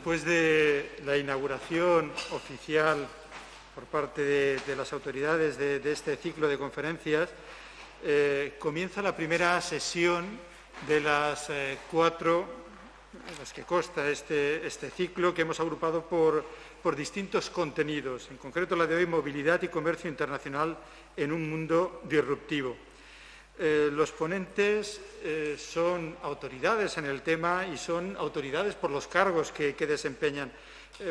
después de la inauguración oficial por parte de las autoridades de este ciclo de conferencias, comienza la primera sesión de las 4 en las que consta este ciclo, que hemos agrupado por distintos contenidos, en concreto la de hoy, movilidad y comercio internacional en un mundo disruptivo. Los ponentes son autoridades en el tema y son autoridades por los cargos que desempeñan.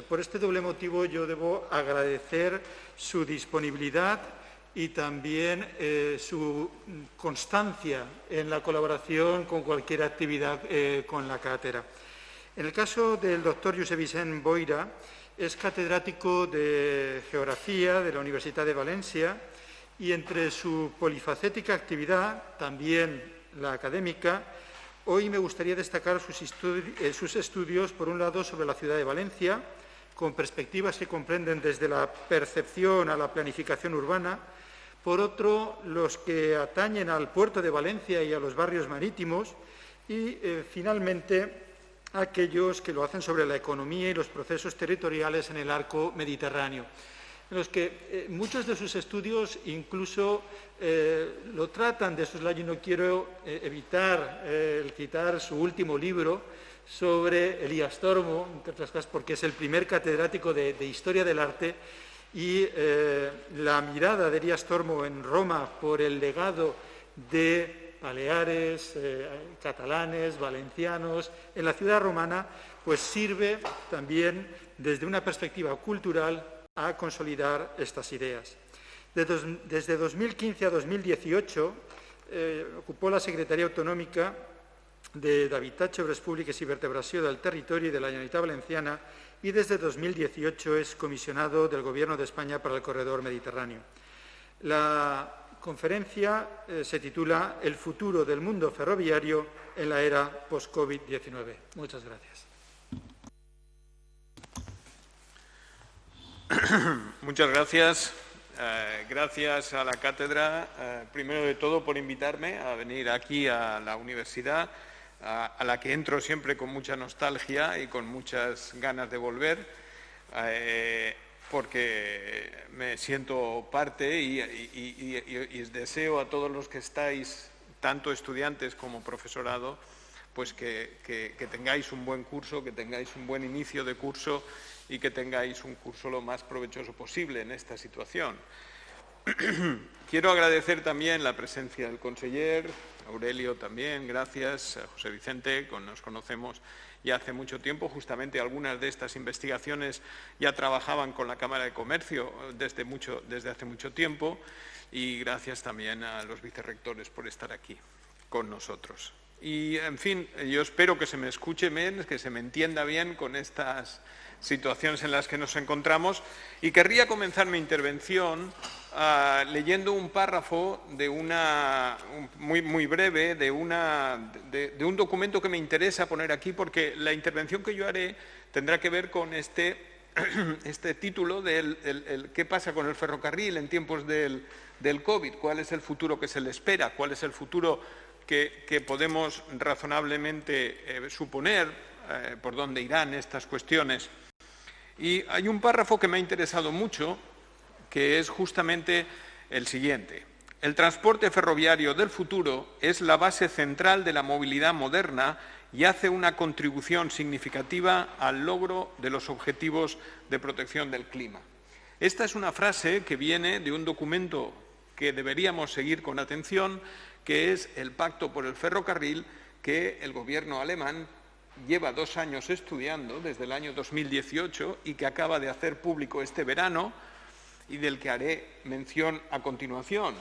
Por este doble motivo yo debo agradecer su disponibilidad y también su constancia en la colaboración con cualquier actividad con la cátedra. En el caso del doctor Josep Vicent Boira, es catedrático de Geografía de la Universidad de Valencia y entre su polifacética actividad, también la académica, hoy me gustaría destacar sus estudios, por un lado, sobre la ciudad de Valencia, con perspectivas que comprenden desde la percepción a la planificación urbana, por otro, los que atañen al puerto de Valencia y a los barrios marítimos, y finalmente aquellos que lo hacen sobre la economía y los procesos territoriales en el arco mediterráneo, en los que muchos de sus estudios incluso lo tratan de soslayo, y no quiero evitar el citar su último libro sobre Elías Tormo, entre otras cosas porque es el primer catedrático de Historia del Arte, y la mirada de Elías Tormo en Roma por el legado de baleares, catalanes, valencianos, en la ciudad romana, pues sirve también desde una perspectiva cultural a consolidar estas ideas. Desde 2015 a 2018 ocupó la Secretaría Autonómica d'Habitatge, Obres Públiques i Vertebració del Territori de la Generalitat Valenciana y desde 2018 es comisionado del Gobierno de España para el Corredor Mediterráneo. La conferencia se titula El futuro del mundo ferroviario en la era post-COVID-19. Muchas gracias. Muchas gracias. Gracias a la cátedra, primero de todo, por invitarme a venir aquí a la universidad, a la que entro siempre con mucha nostalgia y con muchas ganas de volver, porque me siento parte y deseo a todos los que estáis, tanto estudiantes como profesorado, pues que tengáis un buen curso, que tengáis un buen inicio de curso y que tengáis un curso lo más provechoso posible en esta situación. Quiero agradecer también la presencia del conseller, Aurelio también, gracias, a José Vicente, nos conocemos ya hace mucho tiempo, justamente algunas de estas investigaciones ya trabajaban con la Cámara de Comercio desde hace mucho tiempo, y gracias también a los vicerrectores por estar aquí con nosotros. Y, en fin, yo espero que se me escuche bien, que se me entienda bien con estas situaciones en las que nos encontramos, y querría comenzar mi intervención leyendo un párrafo de muy breve de un documento que me interesa poner aquí, porque la intervención que yo haré tendrá que ver con este título del ¿qué pasa con el ferrocarril en tiempos del COVID? ¿Cuál es el futuro que se le espera? ¿Cuál es el futuro que podemos razonablemente suponer? ¿Por dónde irán estas cuestiones? Y hay un párrafo que me ha interesado mucho, que es justamente el siguiente. El transporte ferroviario del futuro es la base central de la movilidad moderna y hace una contribución significativa al logro de los objetivos de protección del clima. Esta es una frase que viene de un documento que deberíamos seguir con atención, que es el Pacto por el Ferrocarril, que el gobierno alemán lleva 2 años estudiando, desde el año 2018, y que acaba de hacer público este verano, y del que haré mención a continuación.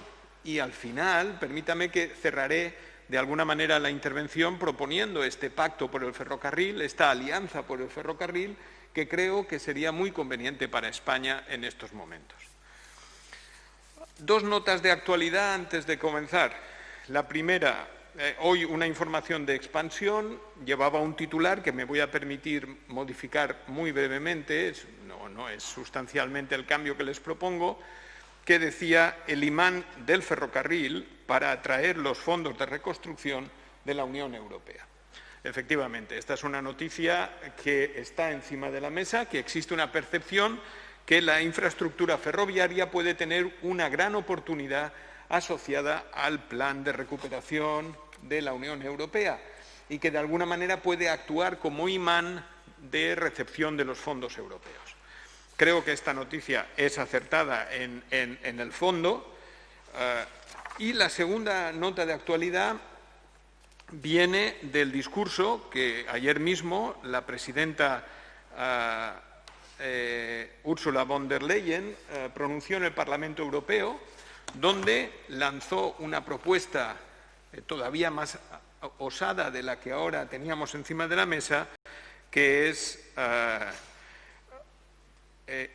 Y al final, permítame que cerraré de alguna manera la intervención proponiendo este pacto por el ferrocarril, esta alianza por el ferrocarril, que creo que sería muy conveniente para España en estos momentos. 2 notas de actualidad antes de comenzar. La primera, hoy una información de expansión, llevaba un titular que me voy a permitir modificar muy brevemente, no es sustancialmente el cambio que les propongo, que decía el imán del ferrocarril para atraer los fondos de reconstrucción de la Unión Europea. Efectivamente, esta es una noticia que está encima de la mesa, que existe una percepción que la infraestructura ferroviaria puede tener una gran oportunidad asociada al plan de recuperación de la Unión Europea y que de alguna manera puede actuar como imán de recepción de los fondos europeos. Creo que esta noticia es acertada en el fondo. Y la segunda nota de actualidad viene del discurso que ayer mismo la presidenta Ursula von der Leyen pronunció en el Parlamento Europeo, donde lanzó una propuesta todavía más osada de la que ahora teníamos encima de la mesa, que es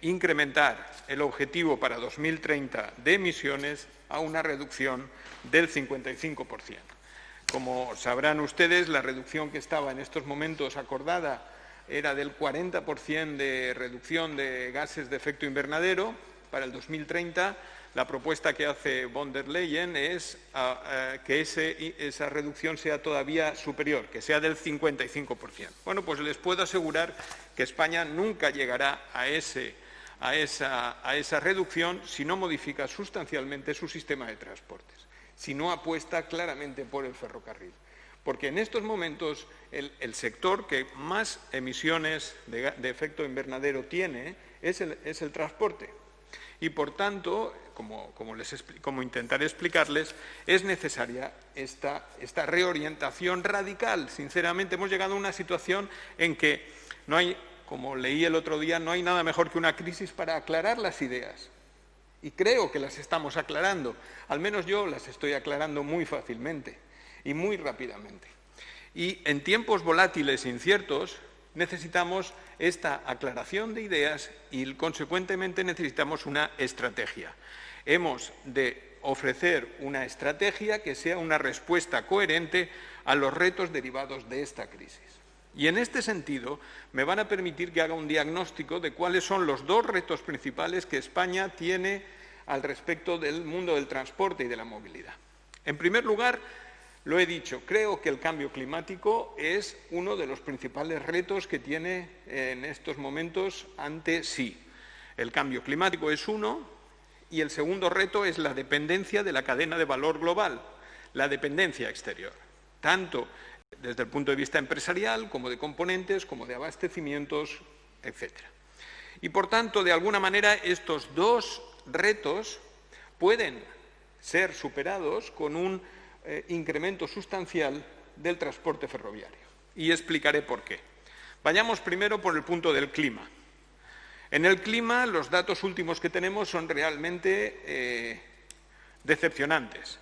incrementar el objetivo para 2030 de emisiones a una reducción del 55%. Como sabrán ustedes, la reducción que estaba en estos momentos acordada era del 40% de reducción de gases de efecto invernadero para el 2030. La propuesta que hace von der Leyen es que esa reducción sea todavía superior, que sea del 55%. Bueno, pues les puedo asegurar que España nunca llegará a esa reducción si no modifica sustancialmente su sistema de transportes, si no apuesta claramente por el ferrocarril. Porque en estos momentos el sector que más emisiones de efecto invernadero tiene es el transporte. Y, por tanto, como intentaré explicarles, es necesaria esta reorientación radical. Sinceramente, hemos llegado a una situación en que no hay, como leí el otro día, no hay nada mejor que una crisis para aclarar las ideas. Y creo que las estamos aclarando. Al menos yo las estoy aclarando muy fácilmente y muy rápidamente. Y en tiempos volátiles e inciertos necesitamos esta aclaración de ideas y, consecuentemente, necesitamos una estrategia. Hemos de ofrecer una estrategia que sea una respuesta coherente a los retos derivados de esta crisis. Y en este sentido me van a permitir que haga un diagnóstico de cuáles son los dos retos principales que España tiene al respecto del mundo del transporte y de la movilidad. En primer lugar, lo he dicho, creo que el cambio climático es uno de los principales retos que tiene en estos momentos ante sí. El cambio climático es uno y el segundo reto es la dependencia de la cadena de valor global, la dependencia exterior, tanto desde el punto de vista empresarial como de componentes, como de abastecimientos, etc. Y, por tanto, de alguna manera, estos dos retos pueden ser superados con un incremento sustancial del transporte ferroviario. Y explicaré por qué. Vayamos primero por el punto del clima. En el clima, los datos últimos que tenemos son realmente decepcionantes.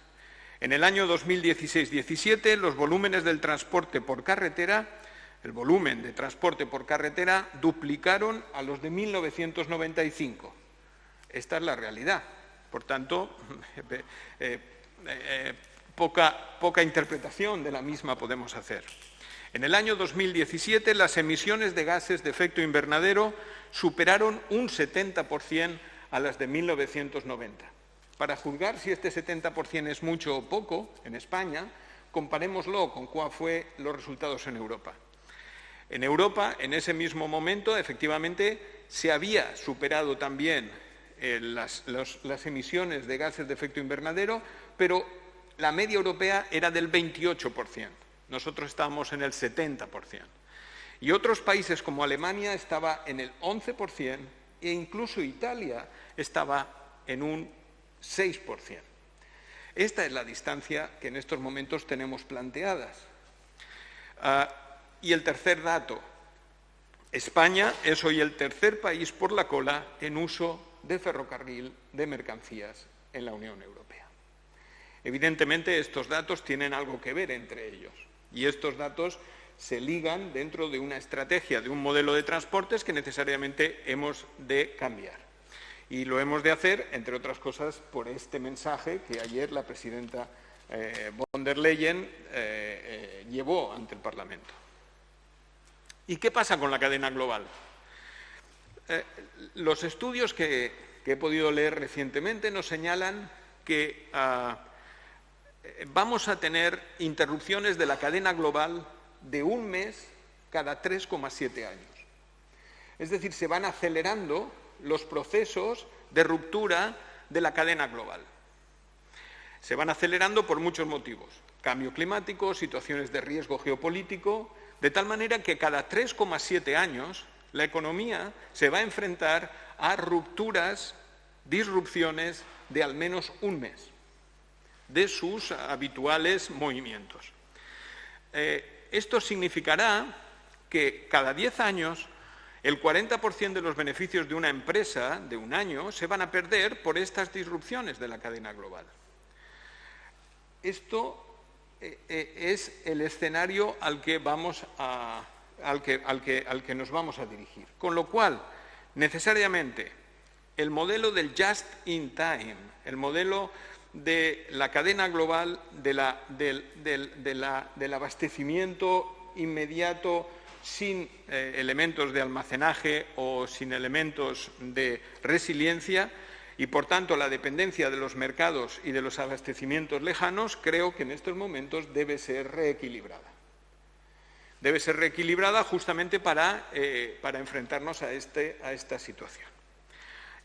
En el año 2016-17, los volúmenes del transporte por carretera, el volumen de transporte por carretera, duplicaron a los de 1995. Esta es la realidad. Por tanto, poca interpretación de la misma podemos hacer. En el año 2017, las emisiones de gases de efecto invernadero superaron un 70% a las de 1990. Para juzgar si este 70% es mucho o poco en España, comparémoslo con cuáles fueron los resultados en Europa. En Europa, en ese mismo momento, efectivamente, se había superado también las emisiones de gases de efecto invernadero, pero la media europea era del 28%. Nosotros estábamos en el 70%. Y otros países como Alemania estaba en el 11% e incluso Italia estaba en un 6%. Esta es la distancia que en estos momentos tenemos planteadas. Y el tercer dato. España es hoy el tercer país por la cola en uso de ferrocarril de mercancías en la Unión Europea. Evidentemente, estos datos tienen algo que ver entre ellos y estos datos se ligan dentro de una estrategia, de un modelo de transportes que necesariamente hemos de cambiar. Y lo hemos de hacer, entre otras cosas, por este mensaje que ayer la presidenta von der Leyen llevó ante el Parlamento. ¿Y qué pasa con la cadena global? Los estudios que he podido leer recientemente nos señalan que vamos a tener interrupciones de la cadena global de un mes cada 3,7 años. Es decir, se van acelerando los procesos de ruptura de la cadena global. Se van acelerando por muchos motivos. Cambio climático, situaciones de riesgo geopolítico, de tal manera que cada 3,7 años la economía se va a enfrentar a rupturas, disrupciones de al menos un mes de sus habituales movimientos. Esto significará que cada 10 años el 40% de los beneficios de una empresa de un año se van a perder por estas disrupciones de la cadena global. Esto es el escenario al que nos vamos a dirigir. Con lo cual, necesariamente, el modelo del just in time, el modelo de la cadena global del abastecimiento inmediato sin elementos de almacenaje o sin elementos de resiliencia y, por tanto, la dependencia de los mercados y de los abastecimientos lejanos, creo que en estos momentos debe ser reequilibrada. Debe ser reequilibrada justamente para enfrentarnos a esta situación.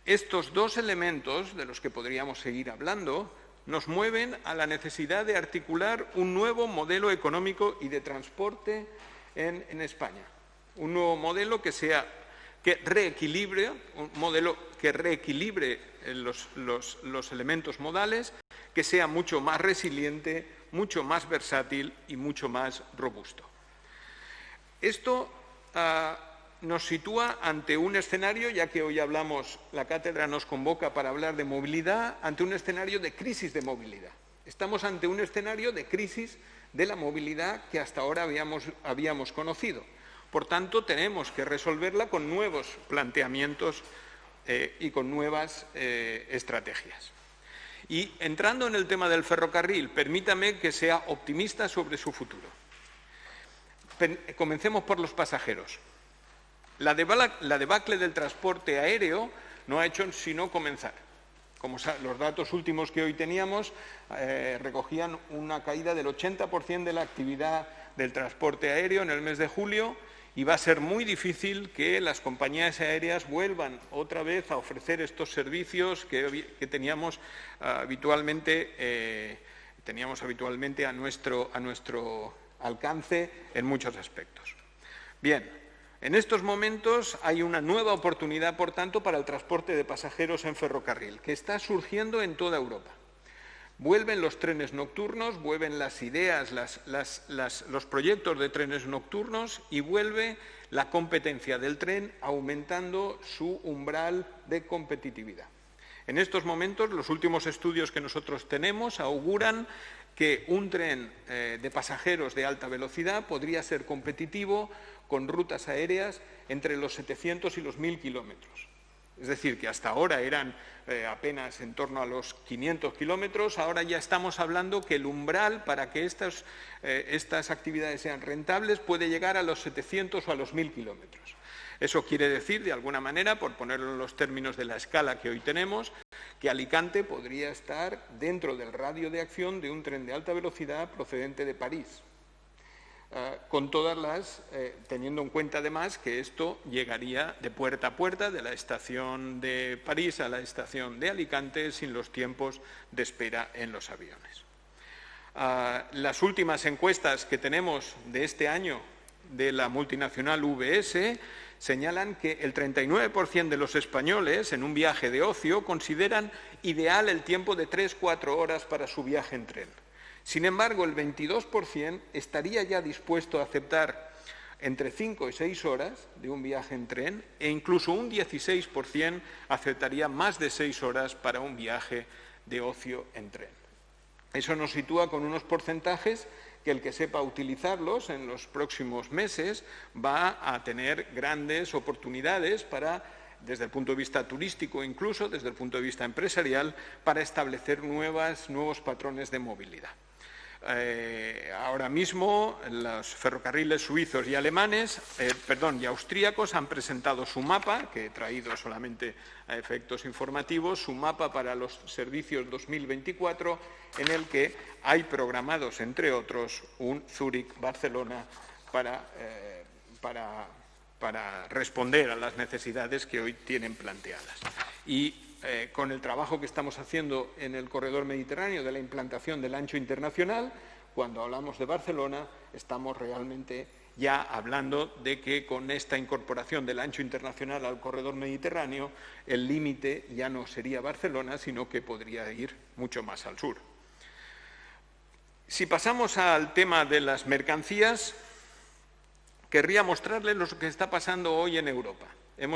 Estos dos elementos, de los que podríamos seguir hablando, nos mueven a la necesidad de articular un nuevo modelo económico y de transporte en España. Un nuevo modelo que reequilibre, un modelo que reequilibre los elementos modales, que sea mucho más resiliente, mucho más versátil y mucho más robusto. Esto nos sitúa ante un escenario, ya que hoy la cátedra nos convoca para hablar de movilidad, ante un escenario de crisis de movilidad. Estamos ante un escenario de crisis de la movilidad que hasta ahora habíamos conocido. Por tanto, tenemos que resolverla con nuevos planteamientos y con nuevas estrategias. Y entrando en el tema del ferrocarril, permítame que sea optimista sobre su futuro. Comencemos por los pasajeros. La debacle del transporte aéreo no ha hecho sino comenzar. Como los datos últimos que hoy teníamos recogían una caída del 80% de la actividad del transporte aéreo en el mes de julio y va a ser muy difícil que las compañías aéreas vuelvan otra vez a ofrecer estos servicios que teníamos habitualmente a nuestro alcance en muchos aspectos. Bien. En estos momentos hay una nueva oportunidad, por tanto, para el transporte de pasajeros en ferrocarril, que está surgiendo en toda Europa. Vuelven los trenes nocturnos, vuelven las ideas, los proyectos de trenes nocturnos y vuelve la competencia del tren aumentando su umbral de competitividad. En estos momentos, los últimos estudios que nosotros tenemos auguran que un tren de pasajeros de alta velocidad podría ser competitivo con rutas aéreas entre los 700 y los 1.000 kilómetros. Es decir, que hasta ahora eran apenas en torno a los 500 kilómetros, ahora ya estamos hablando que el umbral para que estas actividades sean rentables puede llegar a los 700 o a los 1.000 kilómetros. Eso quiere decir, de alguna manera, por ponerlo en los términos de la escala que hoy tenemos, que Alicante podría estar dentro del radio de acción de un tren de alta velocidad procedente de París. Teniendo en cuenta además que esto llegaría de puerta a puerta, de la estación de París a la estación de Alicante, sin los tiempos de espera en los aviones. Las últimas encuestas que tenemos de este año de la multinacional UBS señalan que el 39% de los españoles en un viaje de ocio consideran ideal el tiempo de 3-4 horas para su viaje en tren. Sin embargo, el 22% estaría ya dispuesto a aceptar entre 5 y 6 horas de un viaje en tren e incluso un 16% aceptaría más de 6 horas para un viaje de ocio en tren. Eso nos sitúa con unos porcentajes que el que sepa utilizarlos en los próximos meses va a tener grandes oportunidades para, desde el punto de vista turístico, incluso desde el punto de vista empresarial, para establecer nuevos patrones de movilidad. Ahora mismo los ferrocarriles suizos y y austríacos han presentado su mapa, que he traído solamente a efectos informativos, su mapa para los servicios 2024, en el que hay programados, entre otros, un Zúrich-Barcelona para responder a las necesidades que hoy tienen planteadas. Y con el trabajo que estamos haciendo en el corredor mediterráneo de la implantación del ancho internacional, cuando hablamos de Barcelona, estamos realmente ya hablando de que con esta incorporación del ancho internacional al corredor mediterráneo, el límite ya no sería Barcelona, sino que podría ir mucho más al sur. Si pasamos al tema de las mercancías, querría mostrarles lo que está pasando hoy en Europa. He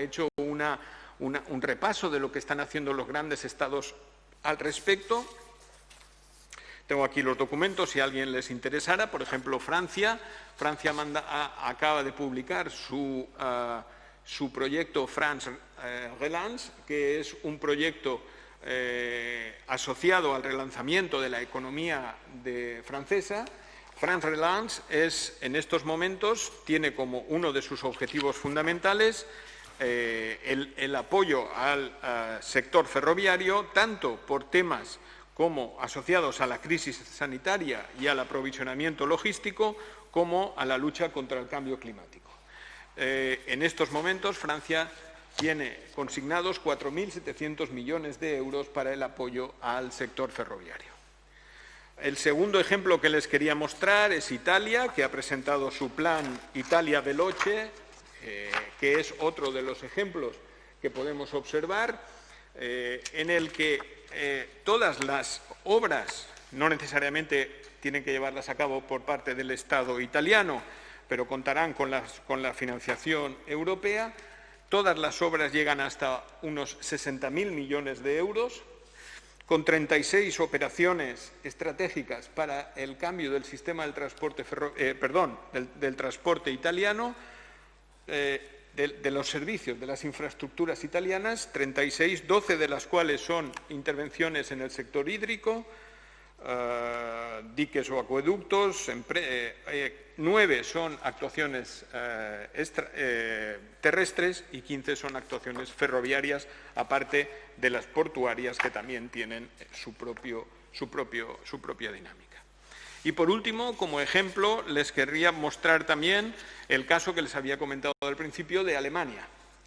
hecho un repaso de lo que están haciendo los grandes estados al respecto. Tengo aquí los documentos, si a alguien les interesara. Por ejemplo, Francia acaba de publicar su proyecto France Relance, que es un proyecto asociado al relanzamiento de la economía francesa. France Relance en estos momentos tiene como uno de sus objetivos fundamentales el apoyo al sector ferroviario, tanto por temas como asociados a la crisis sanitaria y al aprovisionamiento logístico, como a la lucha contra el cambio climático. En estos momentos, Francia tiene consignados 4.700 millones de euros para el apoyo al sector ferroviario. El segundo ejemplo que les quería mostrar es Italia, que ha presentado su plan Italia Veloce, que es otro de los ejemplos que podemos observar, en el que todas las obras, no necesariamente tienen que llevarlas a cabo por parte del Estado italiano, pero contarán con la financiación europea. Todas las obras llegan hasta unos 60.000 millones de euros, con 36 operaciones estratégicas para el cambio del sistema del transporte, del transporte italiano, de los servicios, de las infraestructuras italianas, 36, 12 de las cuales son intervenciones en el sector hídrico, diques o acueductos, 9 son actuaciones terrestres y 15 son actuaciones ferroviarias, aparte de las portuarias, que también tienen su propia dinámica. Y por último, como ejemplo, les querría mostrar también el caso que les había comentado al principio de Alemania.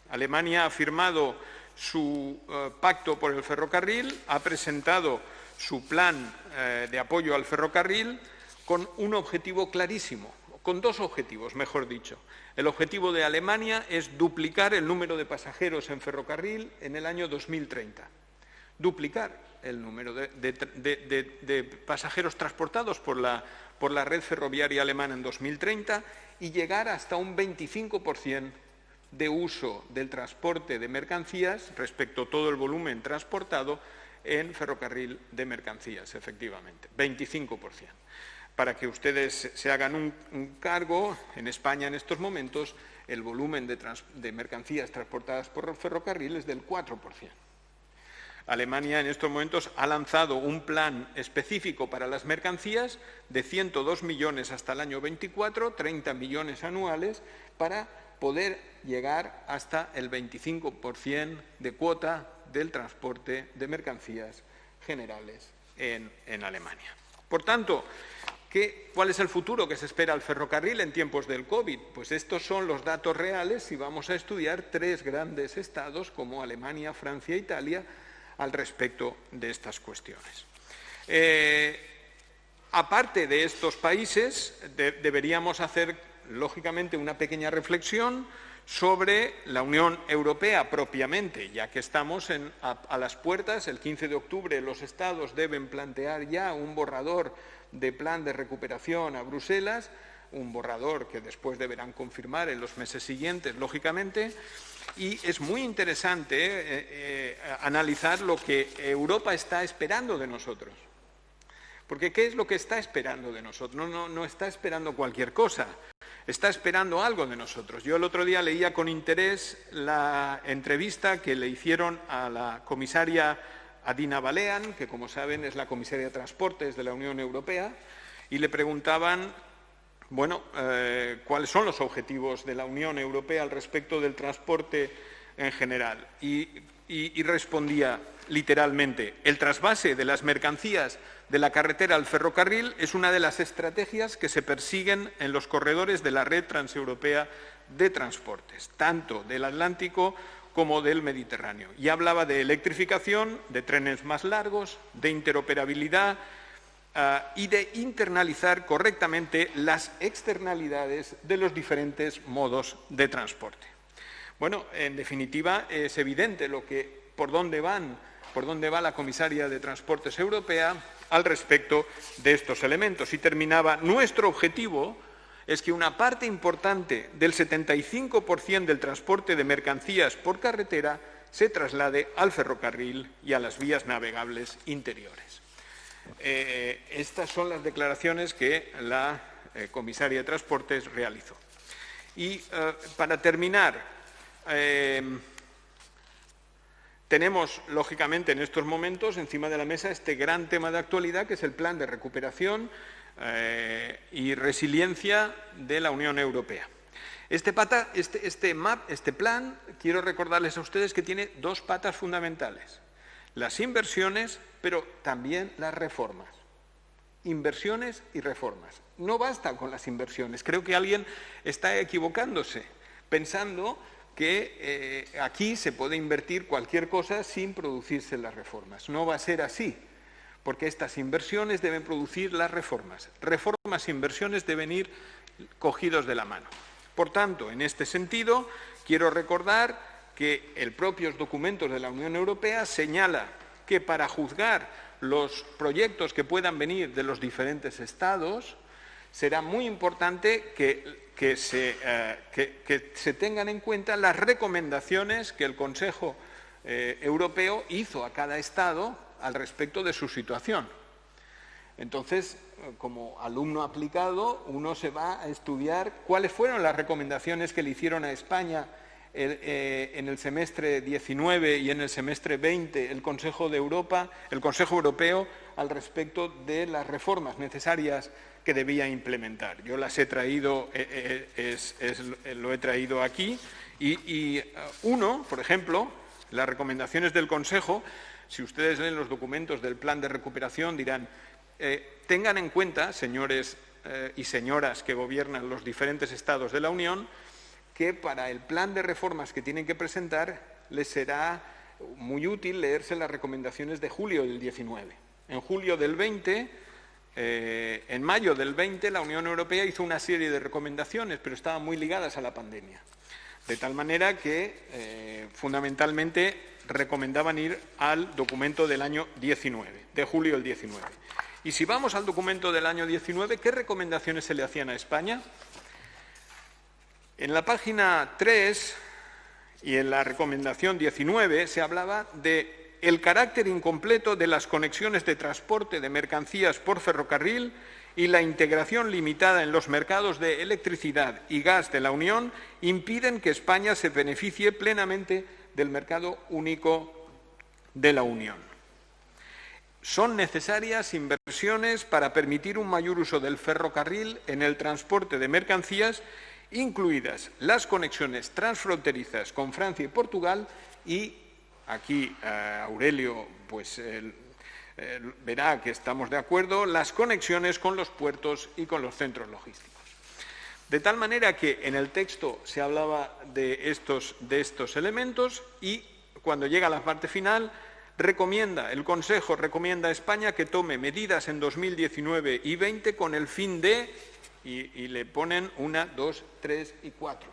Alemania ha firmado su pacto por el ferrocarril, ha presentado su plan de apoyo al ferrocarril con un objetivo clarísimo, con dos objetivos, mejor dicho. El objetivo de Alemania es duplicar el número de pasajeros en ferrocarril en el año 2030. Duplicar el número de pasajeros transportados por la red ferroviaria alemana en 2030 y llegar hasta un 25% de uso del transporte de mercancías respecto a todo el volumen transportado en ferrocarril de mercancías, efectivamente, 25%. Para que ustedes se hagan un cargo, en España en estos momentos el volumen de mercancías transportadas por ferrocarril es del 4%. Alemania en estos momentos ha lanzado un plan específico para las mercancías de 102 millones hasta el año 24, 30 millones anuales, para poder llegar hasta el 25% de cuota del transporte de mercancías generales en Alemania. Por tanto, ¿cuál es el futuro que se espera al ferrocarril en tiempos del COVID? Pues estos son los datos reales si vamos a estudiar 3 grandes estados como Alemania, Francia e Italia al respecto de estas cuestiones. Aparte de estos países, deberíamos hacer, lógicamente, una pequeña reflexión sobre la Unión Europea propiamente, ya que estamos a las puertas. El 15 de octubre los Estados deben plantear ya un borrador de plan de recuperación a Bruselas, un borrador que después deberán confirmar en los meses siguientes, lógicamente, y es muy interesante analizar lo que Europa está esperando de nosotros. Porque ¿qué es lo que está esperando de nosotros? No está esperando cualquier cosa, está esperando algo de nosotros. Yo el otro día leía con interés la entrevista que le hicieron a la comisaria Adina Vălean, que como saben es la comisaria de Transportes de la Unión Europea, y le preguntaban, bueno, cuáles son los objetivos de la Unión Europea al respecto del transporte en general. Y y respondía literalmente: el trasvase de las mercancías de la carretera al ferrocarril es una de las estrategias que se persiguen en los corredores de la red transeuropea de transportes, tanto del Atlántico como del Mediterráneo. Y hablaba de electrificación, de trenes más largos, de interoperabilidad y de internalizar correctamente las externalidades de los diferentes modos de transporte. Bueno, en definitiva, es evidente por dónde va la comisaria de Transportes europea al respecto de estos elementos. Y terminaba: nuestro objetivo es que una parte importante del 75% del transporte de mercancías por carretera se traslade al ferrocarril y a las vías navegables interiores. Estas son las declaraciones que la comisaria de Transportes realizó. Y para terminar, tenemos, lógicamente, en estos momentos encima de la mesa este gran tema de actualidad, que es el plan de recuperación y resiliencia de la Unión Europea. Este plan, quiero recordarles a ustedes que tiene dos patas fundamentales: las inversiones, pero también las reformas. Inversiones y reformas. No basta con las inversiones. Creo que alguien está equivocándose, pensando que aquí se puede invertir cualquier cosa sin producirse las reformas. No va a ser así, porque estas inversiones deben producir las reformas. Reformas e inversiones deben ir cogidos de la mano. Por tanto, en este sentido, quiero recordar que el propios documentos de la Unión Europea señala que para juzgar los proyectos que puedan venir de los diferentes Estados, será muy importante que se tengan en cuenta las recomendaciones que el Consejo Europeo hizo a cada Estado al respecto de su situación. Entonces, como alumno aplicado, uno se va a estudiar cuáles fueron las recomendaciones que le hicieron a España en el semestre 19 y en el semestre 20 el Consejo Europeo al respecto de las reformas necesarias que debía implementar. Yo las he traído, lo he traído aquí y por ejemplo, las recomendaciones del Consejo, si ustedes leen los documentos del plan de recuperación, dirán: tengan en cuenta, señores y señoras que gobiernan los diferentes Estados de la Unión, que para el plan de reformas que tienen que presentar les será muy útil leerse las recomendaciones de julio del 19. En julio del 20, en mayo del 20, la Unión Europea hizo una serie de recomendaciones, pero estaban muy ligadas a la pandemia. De tal manera que, fundamentalmente, recomendaban ir al documento del año 19, de julio del 19. Y si vamos al documento del año 19, ¿qué recomendaciones se le hacían a España? En la página 3 y en la recomendación 19 se hablaba de el carácter incompleto de las conexiones de transporte de mercancías por ferrocarril y la integración limitada en los mercados de electricidad y gas de la Unión impiden que España se beneficie plenamente del mercado único de la Unión. Son necesarias inversiones para permitir un mayor uso del ferrocarril en el transporte de mercancías, incluidas las conexiones transfronterizas con Francia y Portugal, y aquí Aurelio verá que estamos de acuerdo, las conexiones con los puertos y con los centros logísticos. De tal manera que en el texto se hablaba de estos elementos y cuando llega a la parte final el Consejo recomienda a España que tome medidas en 2019 y 20 con el fin de, y le ponen 1, 2, 3 y 4.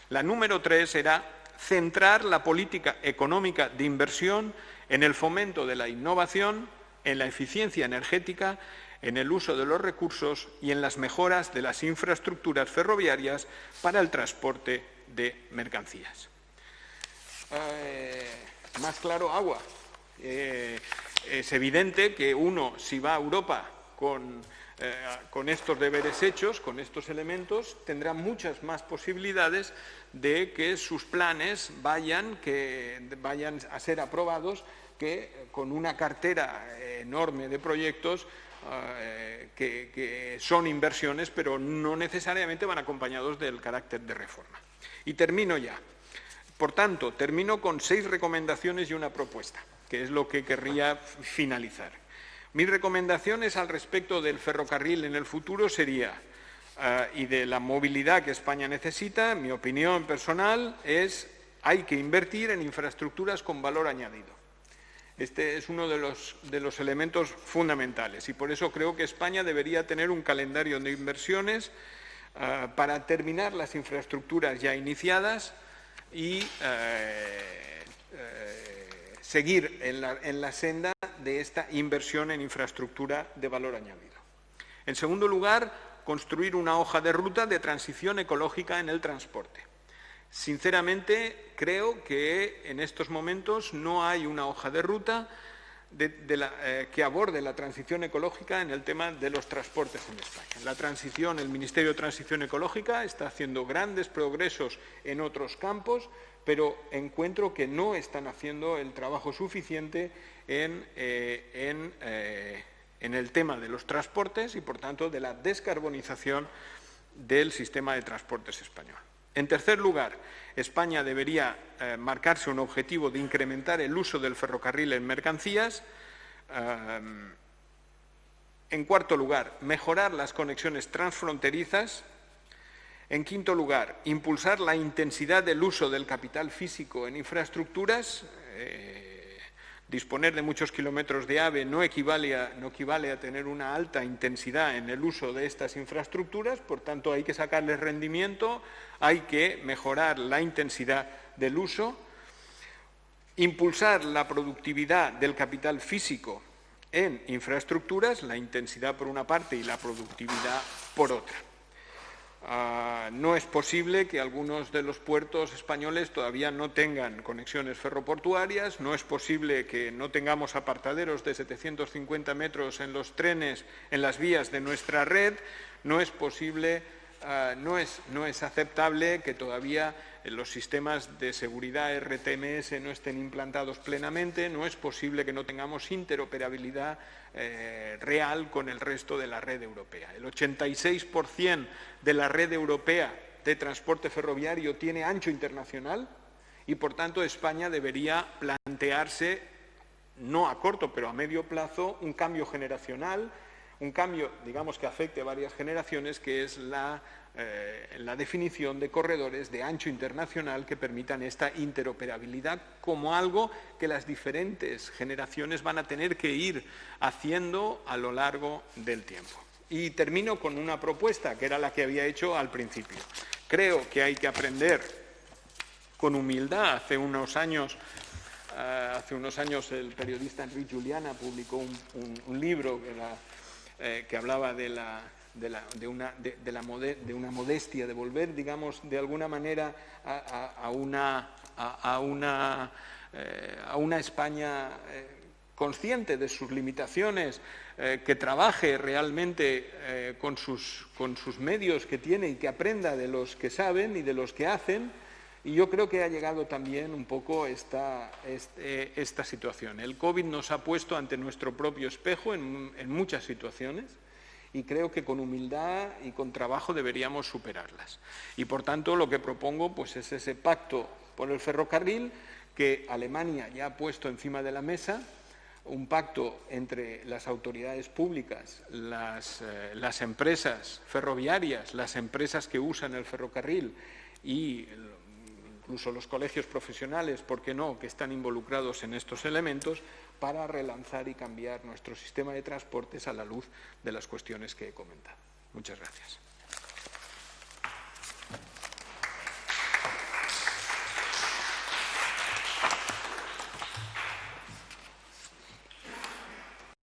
La número 3 era centrar la política económica de inversión en el fomento de la innovación, en la eficiencia energética, en el uso de los recursos y en las mejoras de las infraestructuras ferroviarias para el transporte de mercancías. Más claro, agua. Es evidente que uno, si va a Europa con estos deberes hechos, con estos elementos, tendrá muchas más posibilidades de que sus planes vayan a ser aprobados que con una cartera enorme de proyectos que son inversiones, pero no necesariamente van acompañados del carácter de reforma. Y termino ya. Por tanto, termino con 6 recomendaciones y una propuesta, que es lo que querría finalizar. Mis recomendaciones al respecto del ferrocarril en el futuro sería, y de la movilidad que España necesita, mi opinión personal es: hay que invertir en infraestructuras con valor añadido. Este es uno de los elementos fundamentales y por eso creo que España debería tener un calendario de inversiones para terminar las infraestructuras ya iniciadas y seguir en la senda de esta inversión en infraestructura de valor añadido. En segundo lugar, construir una hoja de ruta de transición ecológica en el transporte. Sinceramente, creo que en estos momentos no hay una hoja de ruta que aborde la transición ecológica en el tema de los transportes en España. El Ministerio de Transición Ecológica está haciendo grandes progresos en otros campos, pero encuentro que no están haciendo el trabajo suficiente en el tema de los transportes y, por tanto, de la descarbonización del sistema de transportes español. En tercer lugar, España debería marcarse un objetivo de incrementar el uso del ferrocarril en mercancías. En cuarto lugar, mejorar las conexiones transfronterizas. En quinto lugar, impulsar la intensidad del uso del capital físico en infraestructuras. Disponer de muchos kilómetros de AVE no equivale a tener una alta intensidad en el uso de estas infraestructuras, por tanto hay que sacarles rendimiento, hay que mejorar la intensidad del uso, impulsar la productividad del capital físico en infraestructuras, la intensidad por una parte y la productividad por otra. No es posible que algunos de los puertos españoles todavía no tengan conexiones ferroportuarias, no es posible que no tengamos apartaderos de 750 metros en los trenes, en las vías de nuestra red, no es posible, no es aceptable que todavía los sistemas de seguridad RTMS no estén implantados plenamente, no es posible que no tengamos interoperabilidad real con el resto de la red europea. El 86% de la red europea de transporte ferroviario tiene ancho internacional y, por tanto, España debería plantearse, no a corto pero a medio plazo, un cambio generacional, un cambio, digamos, que afecte a varias generaciones, que es la definición de corredores de ancho internacional que permitan esta interoperabilidad como algo que las diferentes generaciones van a tener que ir haciendo a lo largo del tiempo. Y termino con una propuesta, que era la que había hecho al principio. Creo que hay que aprender con humildad. Hace unos años el periodista Enric Juliana publicó un libro que hablaba de una modestia, de volver, digamos, de alguna manera a una España consciente de sus limitaciones, que trabaje realmente con sus medios que tiene y que aprenda de los que saben y de los que hacen. Y yo creo que ha llegado también un poco esta situación. El COVID nos ha puesto ante nuestro propio espejo en muchas situaciones y creo que con humildad y con trabajo deberíamos superarlas. Y, por tanto, lo que propongo pues, es ese pacto por el ferrocarril que Alemania ya ha puesto encima de la mesa, un pacto entre las autoridades públicas, las empresas ferroviarias, las empresas que usan el ferrocarril y incluso los colegios profesionales, ¿por qué no?, que están involucrados en estos elementos, para relanzar y cambiar nuestro sistema de transportes a la luz de las cuestiones que he comentado. Muchas gracias.